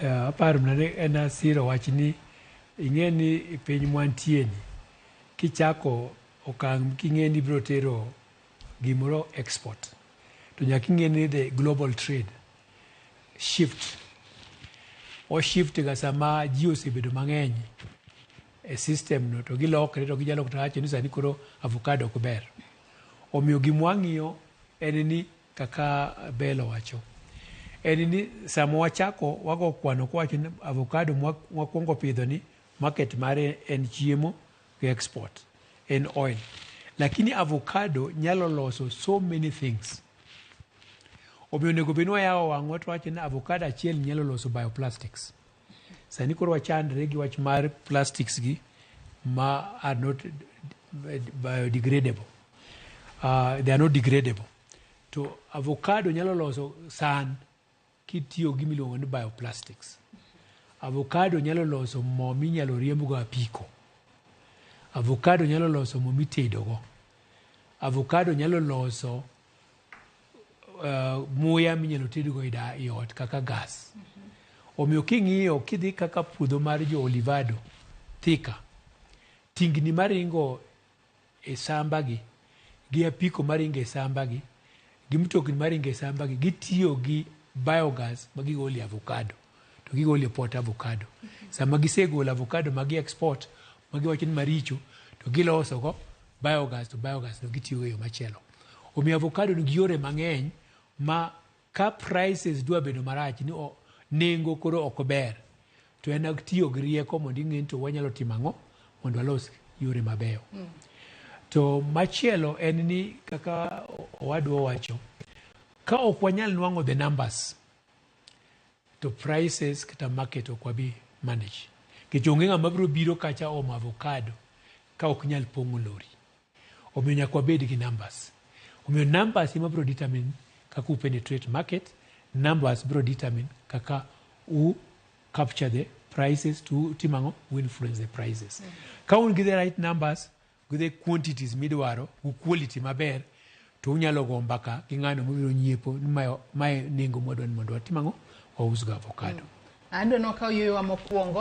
Aparo mnane ena siro wachni ing'eni piny mwantieni kichako okang' king'eni biro tero gimoro export to nyaka ing'eni the global trade shift o shift ga sama ji osebedo mang'eny e system no to gilokre to gijalo kutacho ni sani koro avocado ok ber. Omiyo gimwang'iyo en ni kaka Belo wacho en ni sama wachako wago kwano kwacho ni avocado mwakwongo pidho ni market mare en chiemo gi export en oil, lakini avocado nyalo loso so many things. Omiyo onego bed ni wayawo wang'wa to wacho ni avocado achiel nyalo loso bioplastics. Sani koro wachandre gi wach mar plastics gi ma are not biodegradable. They are not degradable. To avocado nyalo loso san kitiyo gi miluongo ni bioplastics. Avocado nyalo loso mo minyalo riembo apiko. Avocado nyalo loso mo mitedogo. Avocado nyalo loso muya minyalo tedgo i ot kaka gas. Omiyo king'iyo kidhi kaka puodho mar jo olivado thika tingni maringo e sambagi gi apiko maringo e sambagi gi mtokni maringo e sambagi gitiyo gi biogas magigolo e avocado to gigolo e pot avocado. Sama gisegolo avocado magi export magiwacho ni maricho to giloso go biogas to biogas no gitiyo e yo machielo. Omiyo avocado nigi yore mang'eny ma ka prices dwa bedo marach ni nengo koro ok ber to en tiyo gi rieko mondo ing'e to wanyalo timo ang'o mondo walos yore mabeyo. To machielo en ni kaka owadwa wacho ka ok wanyal nwang'o the numbers to prices kata market ok wabi manage. Nikech onge ng'ama biro biro kacha omo avocado ka ok nyal pong'o lori. Omiyo nyaka wabed gi numbers. Omiyo numbers ema biro determine kaka penetrate market, numbers biro determine kaka capture the prices to timango influence the prices. Ka un gi the right numbers with the quantities midwaro with quality maber to unyalo go mbaka gi ng'ano mobiro nyiepo mae nengo mwadwa ni mondo watimango wausgo avocado. Ando no ka yoyo mokwongo